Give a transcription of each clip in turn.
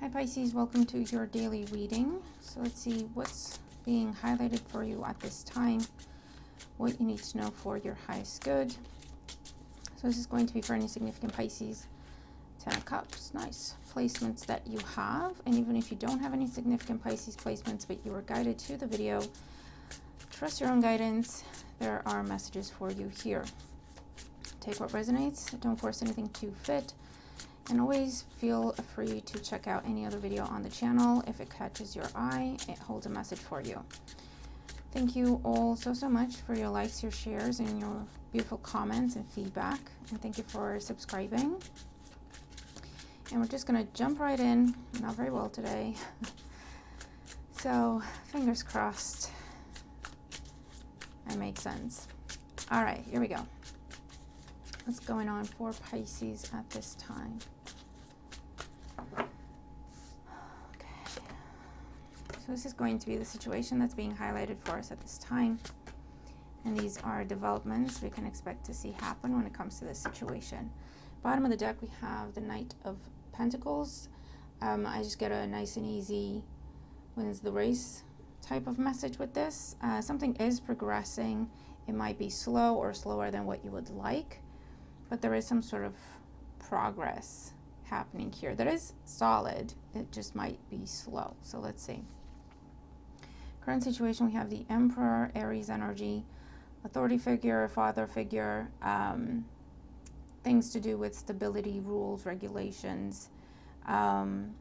Hi Pisces, welcome to your daily reading. So let's see what's being highlighted for you at this time, what you need to know for your highest good. So this is going to be for any significant Pisces. 10 of Cups, nice placements that you have. And even if you don't have any significant Pisces placements, but you were guided to the video, trust your own guidance. There are messages for you here. Take what resonates, don't force anything to fit. And always feel free to check out any other video on the channel. If it catches your eye, it holds a message for you. Thank you all so much for your likes, your shares, and your beautiful comments and feedback. And thank you for subscribing. And we're just going to jump right in. Not very well today. So fingers crossed it makes sense. All right, here we go. What's going on for Pisces at this time? So this is going to be the situation that's being highlighted for us at this time. And these are developments we can expect to see happen when it comes to this situation. Bottom of the deck, we have the Knight of Pentacles. I just get a nice and easy wins the race type of message with this. Something is progressing. It might be slow or slower than what you would like, but there is some sort of progress happening here that is solid. It just might be slow. So let's see. Current situation, we have the Emperor, Aries energy, authority figure, father figure, things to do with stability, rules, regulations. Could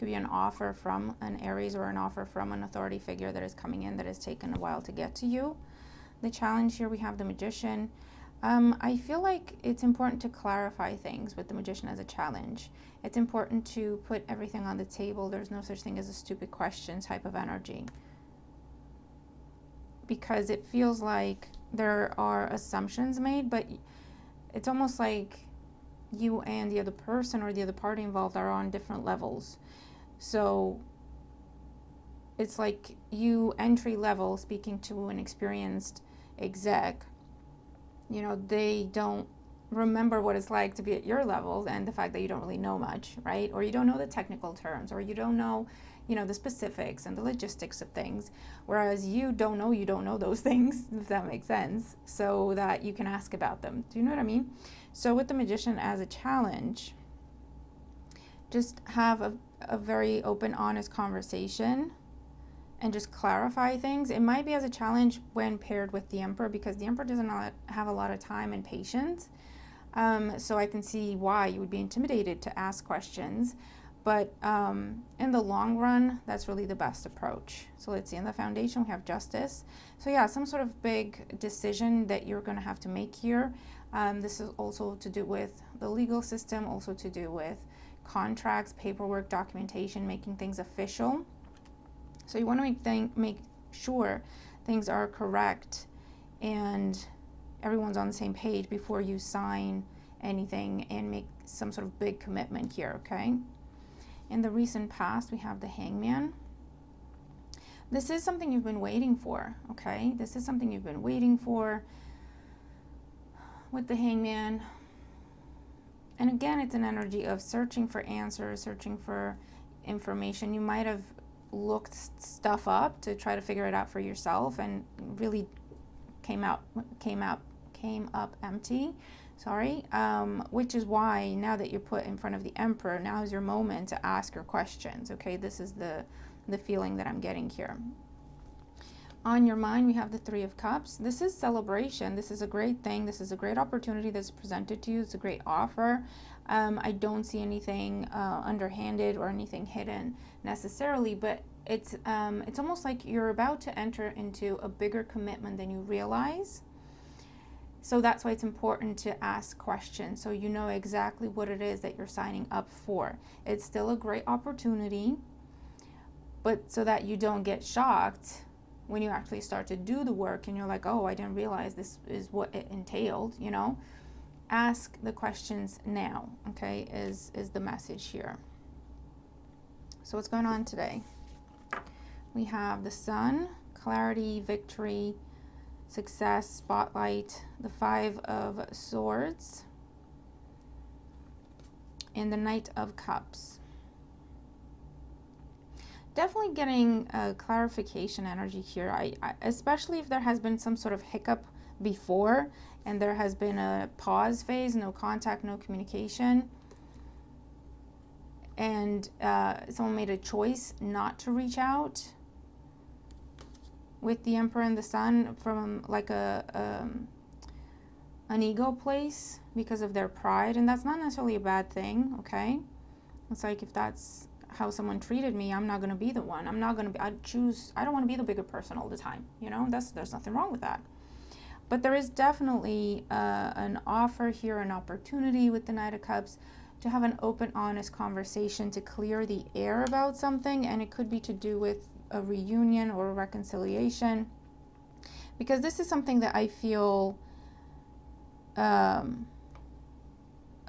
be an offer from an Aries or an offer from an authority figure that is coming in that has taken a while to get to you. The challenge here, we have the Magician. I feel like it's important to clarify things with the Magician as a challenge. It's important to put everything on the table. There's no such thing as a stupid question type of energy. Because it feels like there are assumptions made, but it's almost like you and the other person or the other party involved are on different levels. So it's like you entry level speaking to an experienced exec, you know, they don't remember what it's like to be at your level and the fact that you don't really know much, right? Or you don't know the technical terms, or you don't know, you know, the specifics and the logistics of things, whereas you don't know those things, if that makes sense, so that you can ask about them. Do you know what I mean? So with the Magician as a challenge, just have a very open, honest conversation and just clarify things. It might be as a challenge when paired with the Emperor, because the Emperor doesn't have a lot of time and patience. So I can see why you would be intimidated to ask questions. But in the long run, that's really the best approach. So let's see, in the foundation, we have Justice. So yeah, some sort of big decision that you're going to have to make here. This is also to do with the legal system, also to do with contracts, paperwork, documentation, making things official. So you want to make sure things are correct and everyone's on the same page before you sign anything and make some sort of big commitment here, okay? In the recent past, we have the Hangman. This is something you've been waiting for, okay? This is something you've been waiting for with the Hangman. And again, it's an energy of searching for answers, searching for information. You might have looked stuff up to try to figure it out for yourself and really came up empty, which is why now that you're put in front of the Emperor, now is your moment to ask your questions, okay? This is the feeling that I'm getting here. On your mind, we have the Three of Cups. This is celebration. This is a great thing. This is a great opportunity that's presented to you. It's a great offer. I don't see anything underhanded or anything hidden necessarily, but it's almost like you're about to enter into a bigger commitment than you realize. So that's why it's important to ask questions so you know exactly what it is that you're signing up for. It's still a great opportunity, but so that you don't get shocked when you actually start to do the work and you're like, oh, I didn't realize this is what it entailed, you know. Ask the questions now, okay, is the message here. So what's going on today? We have the Sun, clarity, victory, success, spotlight, the Five of Swords, And the Knight of Cups. Definitely getting a clarification energy here. I especially if there has been some sort of hiccup before and there has been a pause phase, no contact, no communication, and someone made a choice not to reach out with the Emperor and the Sun from like an ego place because of their pride. And that's not necessarily a bad thing, okay? It's like, if that's how someone treated me, I'm not going to be the one. I'm not going to be, I don't want to be the bigger person all the time. You know, there's nothing wrong with that. But there is definitely an offer here, an opportunity with the Knight of Cups to have an open, honest conversation, to clear the air about something. And it could be to do with a reunion or a reconciliation, because this is something that I feel a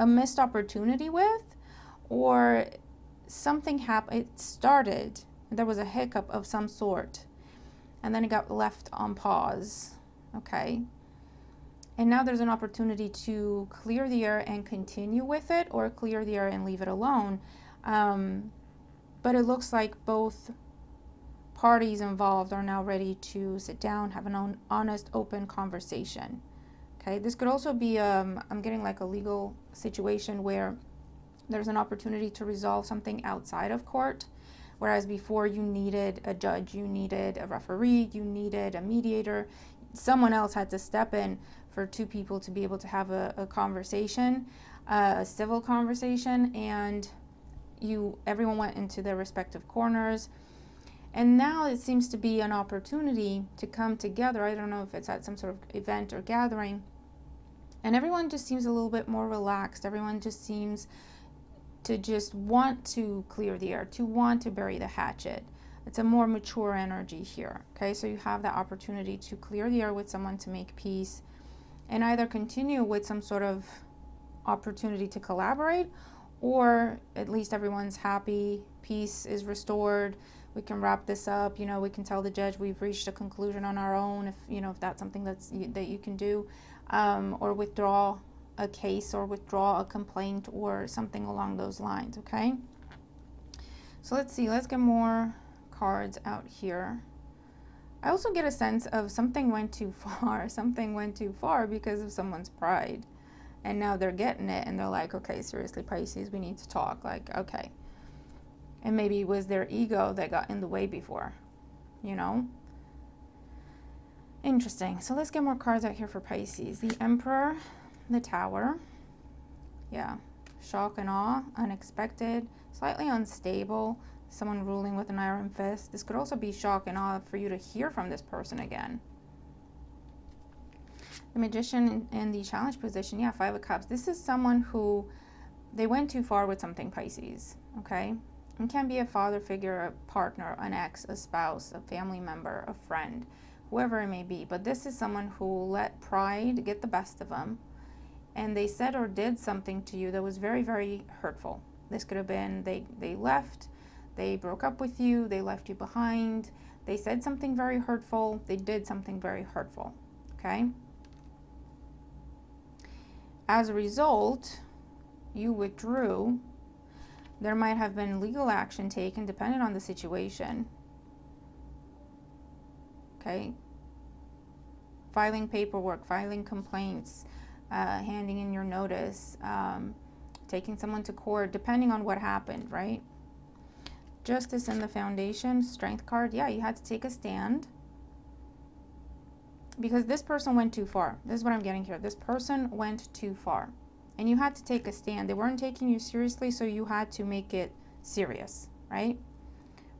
missed opportunity with, or something happened. It started, there was a hiccup of some sort, and then it got left on pause. Okay, and now there's an opportunity to clear the air and continue with it, or clear the air and leave it alone. But it looks like both parties involved are now ready to sit down, have an honest, open conversation. Okay, this could also be I'm getting like a legal situation where there's an opportunity to resolve something outside of court, whereas before you needed a judge, you needed a referee, you needed a mediator. Someone else had to step in for two people to be able to have a conversation, a civil conversation, and everyone went into their respective corners. And now it seems to be an opportunity to come together. I don't know if it's at some sort of event or gathering, and everyone just seems a little bit more relaxed. Everyone just seems to just want to clear the air, to want to bury the hatchet. It's a more mature energy here. Okay, so you have that opportunity to clear the air with someone, to make peace, and either continue with some sort of opportunity to collaborate, or at least everyone's happy, peace is restored, we can wrap this up, you know, we can tell the judge we've reached a conclusion on our own, if you know, if that's something that you can do, or withdraw a case, or withdraw a complaint, or something along those lines. Okay, so let's see, let's get more cards out here. I also get a sense of something went too far. Something went too far because of someone's pride, and now they're getting it, and they're like, okay, seriously, Pisces, we need to talk. Like, okay. And maybe it was their ego that got in the way before, you know. Interesting. So let's get more cards out here for Pisces. The Emperor, the Tower. Yeah, shock and awe, unexpected, slightly unstable, someone ruling with an iron fist. This could also be shock and awe for you to hear from this person again. The Magician in the challenge position. Yeah, Five of Cups. This is someone who, they went too far with something, Pisces. Okay, it can be a father figure, a partner, an ex, a spouse, a family member, a friend, whoever it may be. But this is someone who let pride get the best of them, and they said or did something to you that was very, very hurtful. This could have been they left, they broke up with you, they left you behind, they said something very hurtful, they did something very hurtful. Okay, as a result, you withdrew. There might have been legal action taken depending on the situation. Okay, filing paperwork, filing complaints, handing in your notice, taking someone to court, depending on what happened, right? Justice in the Foundation, Strength card. Yeah, you had to take a stand because this person went too far. This is what I'm getting here. This person went too far, and you had to take a stand. They weren't taking you seriously, so you had to make it serious, right?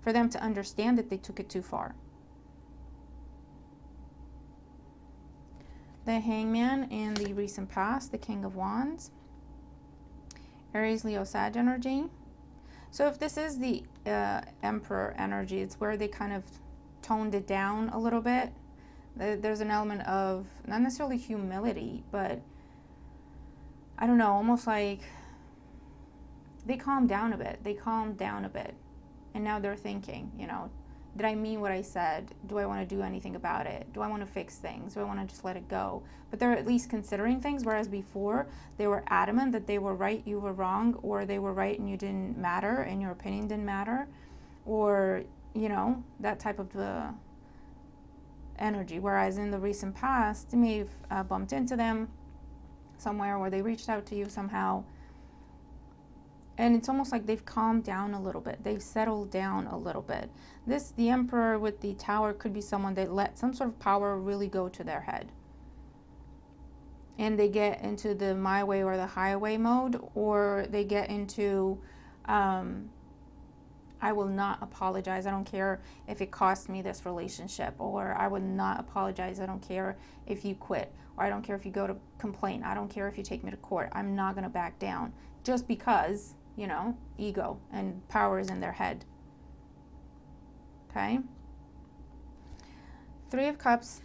For them to understand that they took it too far. The Hangman in the recent past, the King of Wands. Aries, Leo, Sag energy. So if this is the Emperor energy, it's where they kind of toned it down a little bit. There's an element of not necessarily humility, but I don't know, almost like they calmed down a bit. They calmed down a bit. And now they're thinking, you know, Did I mean what I said? Do I want to do anything about it? Do I want to fix things? Do I want to just let it go? But they're at least considering things, whereas before they were adamant that they were right, you were wrong, or they were right and you didn't matter and your opinion didn't matter, or, you know, that type of energy. Whereas in the recent past, you may have bumped into them somewhere, or they reached out to you somehow, and it's almost like they've calmed down a little bit. They've settled down a little bit. The Emperor with the Tower could be someone that let some sort of power really go to their head. And they get into the my way or the highway mode, or they get into, I will not apologize. I don't care if it costs me this relationship, or I will not apologize. I don't care if you quit, or I don't care if you go to complain. I don't care if you take me to court. I'm not going to back down just because, you know, ego and power is in their head. Okay. 3 of Cups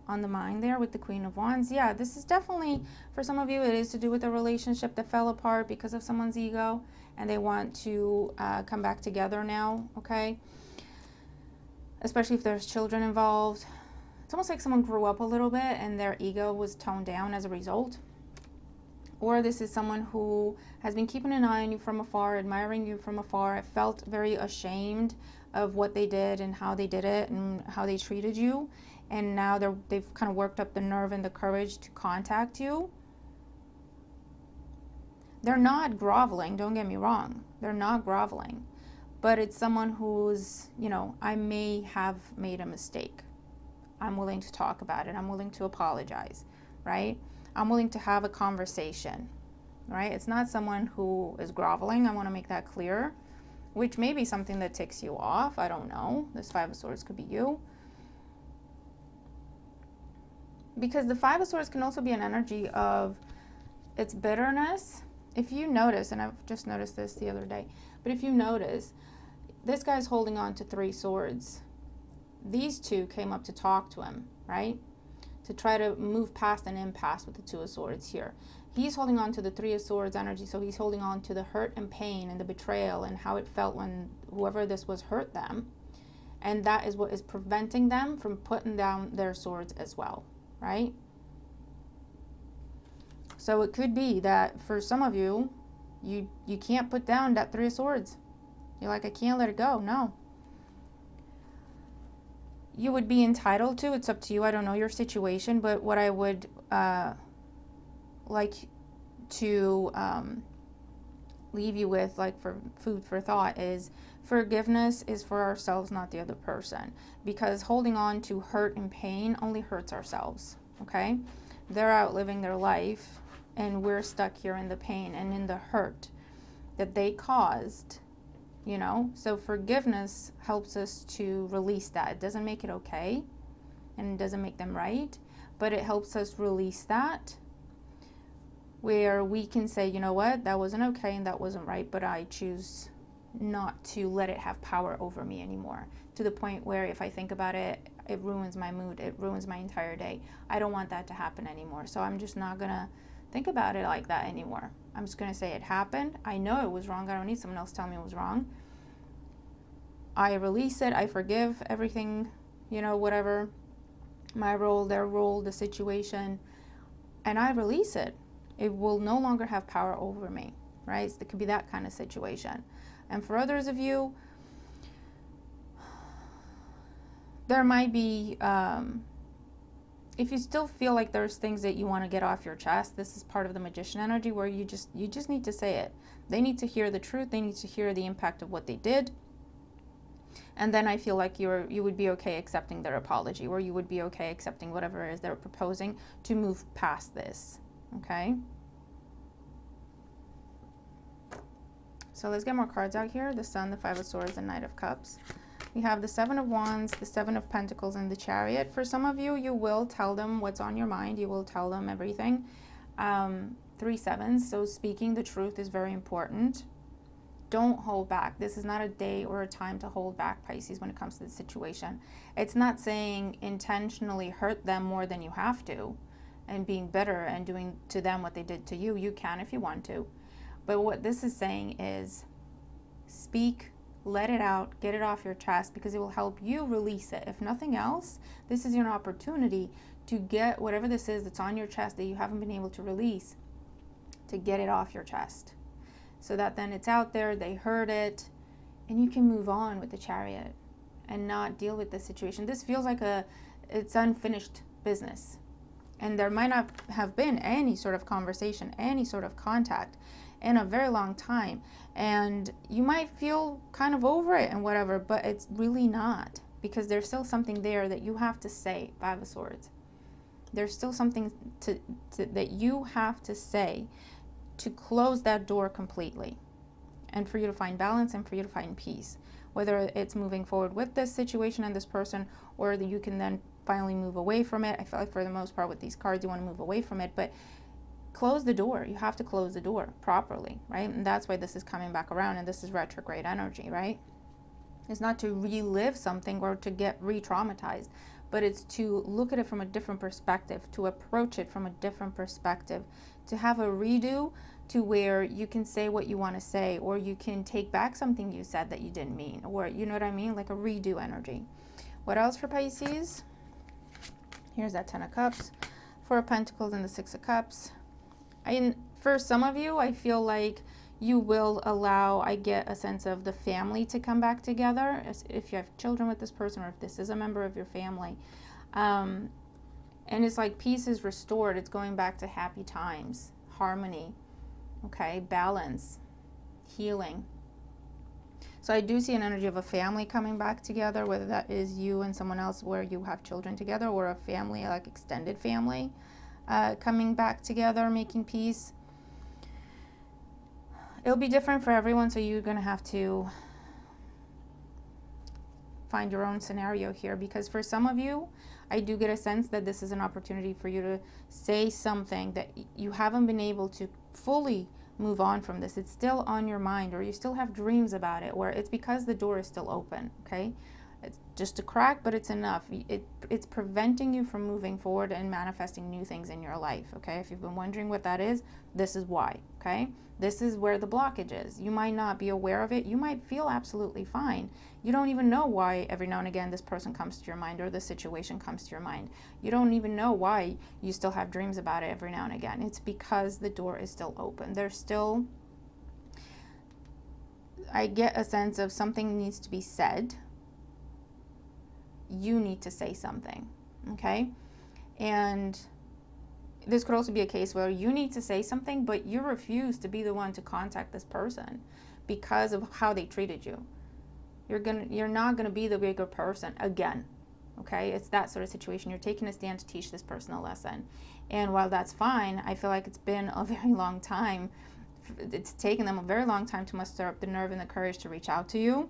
on the mind there with the Queen of Wands. Yeah, this is definitely, for some of you, it is to do with a relationship that fell apart because of someone's ego, and they want to come back together now, okay? Especially if there's children involved. It's almost like someone grew up a little bit and their ego was toned down as a result. Or this is someone who has been keeping an eye on you from afar, admiring you from afar, felt very ashamed of what they did and how they did it and how they treated you. And now they've kind of worked up the nerve and the courage to contact you. They're not groveling, don't get me wrong. They're not groveling. But it's someone who's, you know, I may have made a mistake. I'm willing to talk about it. I'm willing to apologize, right? I'm willing to have a conversation, right? It's not someone who is groveling. I want to make that clear, which may be something that ticks you off. I don't know. This 5 of Swords could be you. Because the 5 of Swords can also be an energy of, it's bitterness. If you notice, and I've just noticed this the other day, but if you notice, this guy's holding on to 3 swords. These 2 came up to talk to him, right? To try to move past an impasse with the 2 of Swords here. He's holding on to the 3 of Swords energy, so he's holding on to the hurt and pain and the betrayal and how it felt when whoever this was hurt them. And that is what is preventing them from putting down their swords as well, right? So it could be that for some of you, you can't put down that 3 of Swords. You're like, I can't let it go. No. You would be entitled to, it's up to you, I don't know your situation, but what I would like to leave you with, like for food for thought, is forgiveness is for ourselves, not the other person. Because holding on to hurt and pain only hurts ourselves, okay? They're out living their life, and we're stuck here in the pain and in the hurt that they caused. You know, so forgiveness helps us to release that. It doesn't make it okay, and it doesn't make them right, but it helps us release that, where we can say, you know what, that wasn't okay and that wasn't right, but I choose not to let it have power over me anymore, to the point where if I think about it, it ruins my mood, it ruins my entire day. I don't want that to happen anymore, so I'm just not gonna think about it like that anymore. I'm just going to say it happened. I know it was wrong. I don't need someone else telling me it was wrong. I release it. I forgive everything, you know, whatever, my role, their role, the situation, and I release it. It will no longer have power over me, right? So it could be that kind of situation. And for others of you, there might be, if you still feel like there's things that you want to get off your chest, this is part of the Magician energy, where you just need to say it. They need to hear the truth. They need to hear the impact of what they did. And then I feel like you would be okay accepting their apology, or you would be okay accepting whatever it is they're proposing to move past this, okay? So let's get more cards out here. The Sun, the 5 of Swords, and Knight of Cups. We have the 7 of Wands, the 7 of Pentacles, and the Chariot. For some of you, you will tell them what's on your mind. You will tell them everything. 3 sevens, so speaking the truth is very important. Don't hold back. This is not a day or a time to hold back, Pisces, when it comes to the situation. It's not saying intentionally hurt them more than you have to and being bitter and doing to them what they did to you. You can if you want to. But what this is saying is speak let it out, get it off your chest, because it will help you release it. If nothing else, this is your opportunity to get whatever this is that's on your chest that you haven't been able to release, to get it off your chest, so that then it's out there, they heard it, and you can move on with the Chariot and not deal with this situation. This feels like it's unfinished business, and there might not have been any sort of conversation, any sort of contact in a very long time, and you might feel kind of over it and whatever, but it's really not, because there's still something there that you have to say. Five of Swords. There's still something that you have to say to close that door completely, and for you to find balance and for you to find peace, whether it's moving forward with this situation and this person, or that you can then finally move away from it. I feel like for the most part with these cards you want to move away from it, but close the door. You have to close the door properly, right? And that's why this is coming back around, and this is retrograde energy, right? It's not to relive something or to get re-traumatized, but it's to look at it from a different perspective, to approach it from a different perspective, to have a redo, to where you can say what you want to say, or you can take back something you said that you didn't mean, or you know what I mean, like a redo energy. What else for Pisces? Here's that 10 of Cups, 4 of Pentacles, and the 6 of Cups. For some of you, I feel like you will allow, I get a sense of the family to come back together, if you have children with this person, or if this is a member of your family. And it's like peace is restored. It's going back to happy times, harmony, okay, balance, healing. So I do see an energy of a family coming back together, whether that is you and someone else where you have children together, or a family, like extended family, coming back together, making peace. It'll be different for everyone, so you're going to have to find your own scenario here, because for some of you, I do get a sense that this is an opportunity for you to say something that you haven't been able to fully move on from this. It's still on your mind, or you still have dreams about it, or it's because the door is still open, okay? It's just a crack, but it's enough. It's preventing you from moving forward and manifesting new things in your life, okay? If you've been wondering what that is, this is why, okay? This is where the blockage is. You might not be aware of it. You might feel absolutely fine. You don't even know why every now and again this person comes to your mind, or the situation comes to your mind. You don't even know why you still have dreams about it every now and again. It's because the door is still open. There's still, I get a sense of something needs to be said. You need to say something, okay? And this could also be a case where you need to say something, but you refuse to be the one to contact this person because of how they treated you. You're not gonna be the bigger person again, okay? It's that sort of situation. You're taking a stand to teach this person a lesson. And while that's fine, I feel like it's been a very long time. It's taken them a very long time to muster up the nerve and the courage to reach out to you.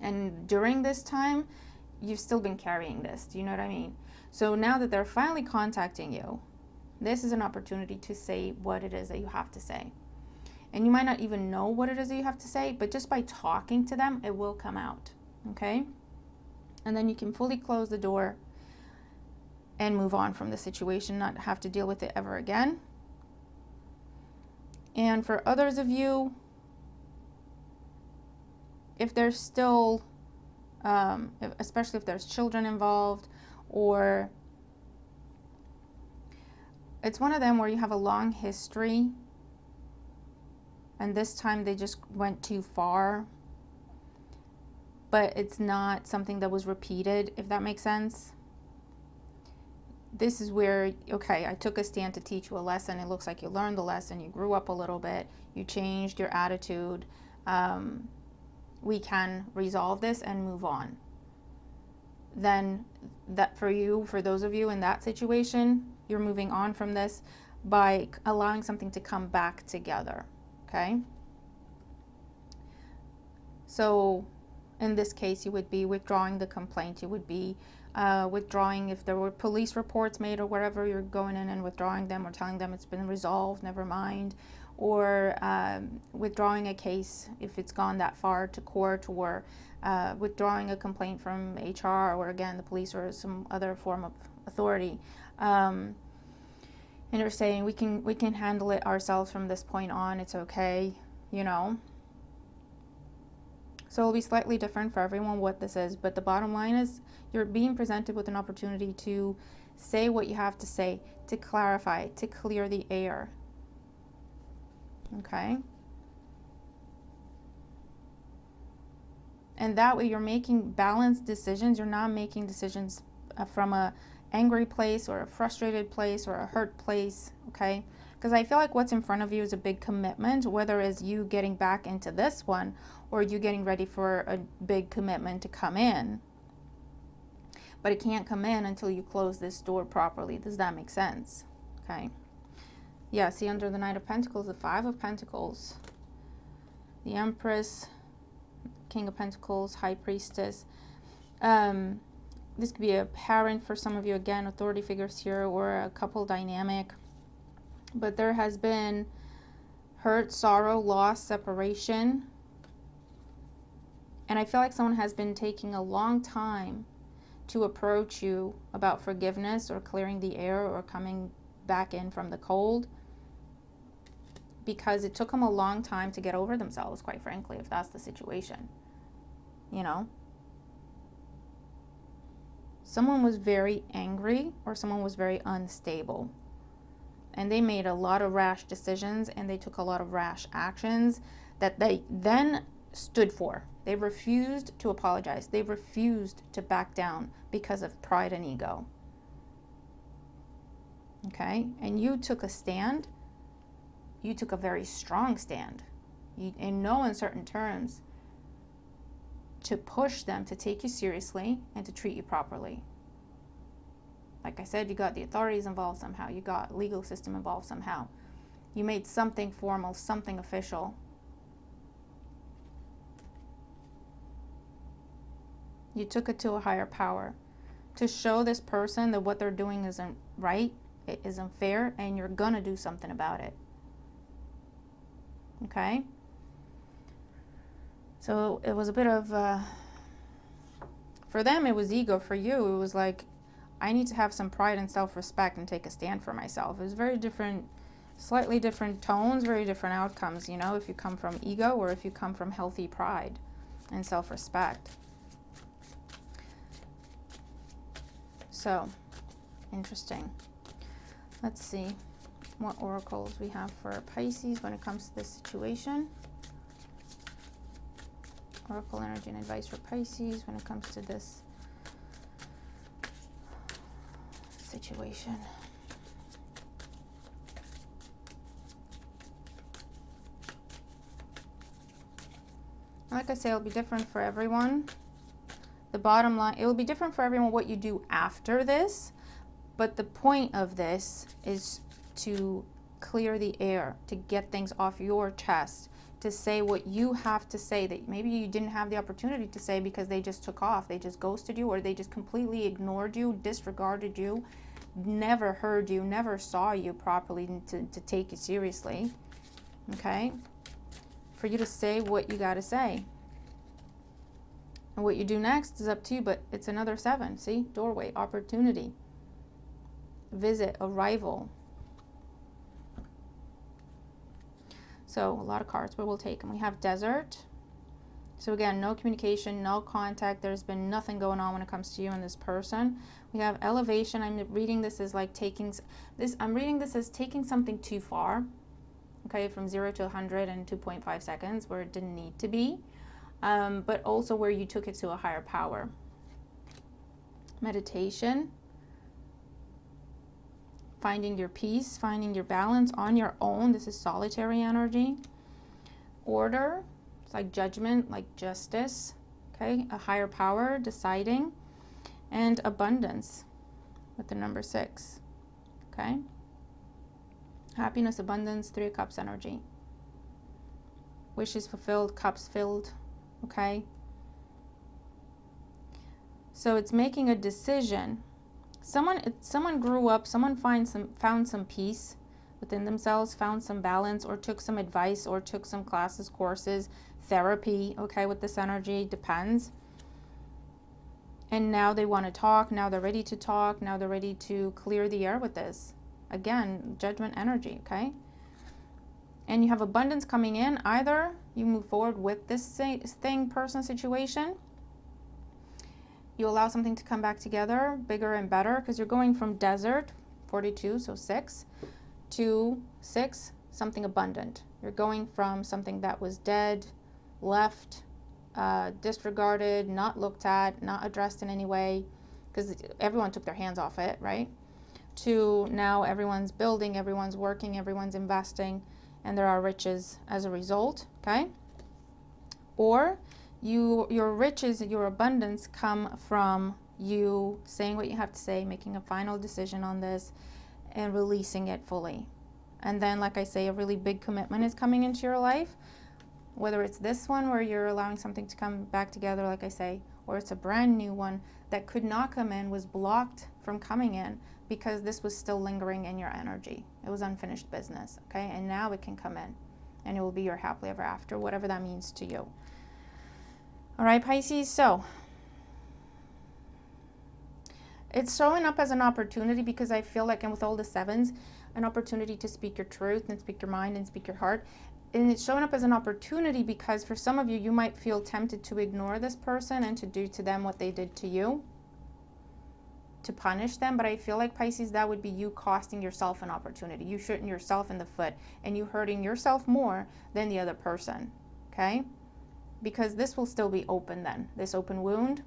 And during this time, you've still been carrying this. Do you know what I mean? So now that they're finally contacting you, this is an opportunity to say what it is that you have to say. And you might not even know what it is that you have to say, but just by talking to them, it will come out, okay? And then you can fully close the door and move on from the situation, not have to deal with it ever again. And for others of you, if there's still, especially if there's children involved, or it's one of them where you have a long history and this time they just went too far, but it's not something that was repeated, if that makes sense. This is where, okay, I took a stand to teach you a lesson. It looks like you learned the lesson. You grew up a little bit. You changed your attitude. We can resolve this and move on. Then that for you, for those of you in that situation, you're moving on from this by allowing something to come back together, okay? So in this case, you would be withdrawing the complaint. You would be withdrawing if there were police reports made or wherever, you're going in and withdrawing them or telling them it's been resolved, never mind. Or withdrawing a case if it's gone that far to court, or withdrawing a complaint from HR, or again the police or some other form of authority. And you're saying we can handle it ourselves from this point on. It's okay, you know. So it'll be slightly different for everyone what this is, but the bottom line is you're being presented with an opportunity to say what you have to say, to clarify, to clear the air. Okay? And that way you're making balanced decisions. You're not making decisions from a angry place or a frustrated place or a hurt place, okay? Because I feel like what's in front of you is a big commitment, whether it's you getting back into this one or you getting ready for a big commitment to come in. But it can't come in until you close this door properly. Does that make sense? Okay. Yeah, see under the Knight of Pentacles, the Five of Pentacles, the Empress, King of Pentacles, High Priestess. This could be a parent for some of you, again, authority figures here, or a couple dynamic. But there has been hurt, sorrow, loss, separation. And I feel like someone has been taking a long time to approach you about forgiveness or clearing the air or coming back in from the cold, because it took them a long time to get over themselves, quite frankly, if that's the situation. You know? Someone was very angry or someone was very unstable. And they made a lot of rash decisions and they took a lot of rash actions that they then stood for. They refused to apologize. They refused to back down because of pride and ego. Okay? And you took a stand. You took a very strong stand. In no uncertain terms, to push them to take you seriously and to treat you properly. Like I said, you got the authorities involved somehow. You got legal system involved somehow. You made something formal, something official. You took it to a higher power to show this person that what they're doing isn't right, it isn't fair, and you're gonna do something about it. Okay? So it was a bit of, for them it was ego. For you, it was like, I need to have some pride and self-respect and take a stand for myself. It was very different, slightly different tones, very different outcomes, you know, if you come from ego or if you come from healthy pride and self-respect. So, interesting. Let's see what oracles we have for Pisces when it comes to this situation. Oracle energy and advice for Pisces when it comes to this situation. Like I say, it'll be different for everyone. The bottom line, it will be different for everyone what you do after this, but the point of this is to clear the air, to get things off your chest, to say what you have to say that maybe you didn't have the opportunity to say because they just took off, they just ghosted you, or they just completely ignored you, disregarded you, never heard you, never saw you properly to take you seriously. Okay? For you to say what you got to say. And what you do next is up to you, but it's another 7. See? Doorway, opportunity, visit, arrival. So a lot of cards, but we'll take them. We have desert. So again, no communication, no contact. There's been nothing going on when it comes to you and this person. We have elevation. I'm reading this as like taking this. I'm reading this as taking something too far. Okay, from 0 to 100 in 2.5 seconds, where it didn't need to be, but also where you took it to a higher power. Meditation. Finding your peace, finding your balance on your own. This is solitary energy. Order, it's like judgment, like justice. Okay, a higher power, deciding. And abundance with the number 6. Okay. Happiness, abundance, 3 of Cups energy. Wishes fulfilled, cups filled. Okay. So it's making a decision. Someone grew up, someone found some peace within themselves, found some balance, or took some advice, or took some classes, courses, therapy, okay, with this energy, depends. And now they want to talk, now they're ready to talk, now they're ready to clear the air with this. Again, judgment energy, okay? and you have abundance coming in. Either you move forward with this thing, person, situation. You allow something to come back together, bigger and better, because you're going from desert, 42, so 6, to 6, something abundant. You're going from something that was dead, left, disregarded, not looked at, not addressed in any way, because everyone took their hands off it, right? To now everyone's building, everyone's working, everyone's investing, and there are riches as a result, okay? Or your riches, your abundance come from you saying what you have to say, making a final decision on this, and releasing it fully. And then, like I say, a really big commitment is coming into your life, whether it's this one where you're allowing something to come back together, like I say, or it's a brand new one that could not come in, was blocked from coming in because this was still lingering in your energy. It was unfinished business, okay? And now it can come in, and it will be your happily ever after, whatever that means to you. All right, Pisces, so it's showing up as an opportunity, because I feel like, and with all the 7s, an opportunity to speak your truth and speak your mind and speak your heart. And it's showing up as an opportunity because for some of you, you might feel tempted to ignore this person and to do to them what they did to you, to punish them. But I feel like, Pisces, that would be you costing yourself an opportunity. You shooting yourself in the foot, and you hurting yourself more than the other person, okay? Because this will still be open then. This open wound,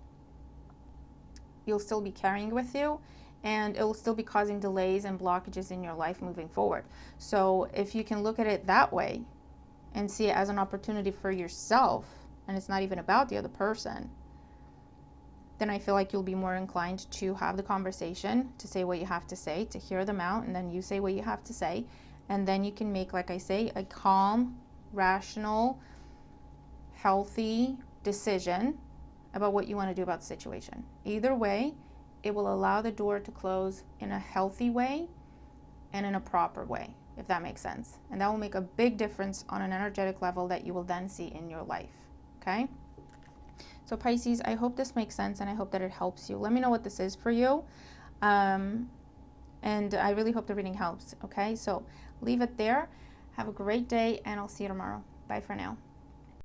you'll still be carrying with you, and it will still be causing delays and blockages in your life moving forward. So if you can look at it that way and see it as an opportunity for yourself, and it's not even about the other person, then I feel like you'll be more inclined to have the conversation, to say what you have to say, to hear them out, and then you say what you have to say. And then you can make, like I say, a calm, rational, healthy decision about what you want to do about the situation. Either way, it will allow the door to close in a healthy way and in a proper way, if that makes sense. And that will make a big difference on an energetic level that you will then see in your life, okay? So Pisces, I hope this makes sense, and I hope that it helps you. Let me know what this is for you. And I really hope the reading helps, okay? So leave it there. Have a great day, and I'll see you tomorrow. Bye for now.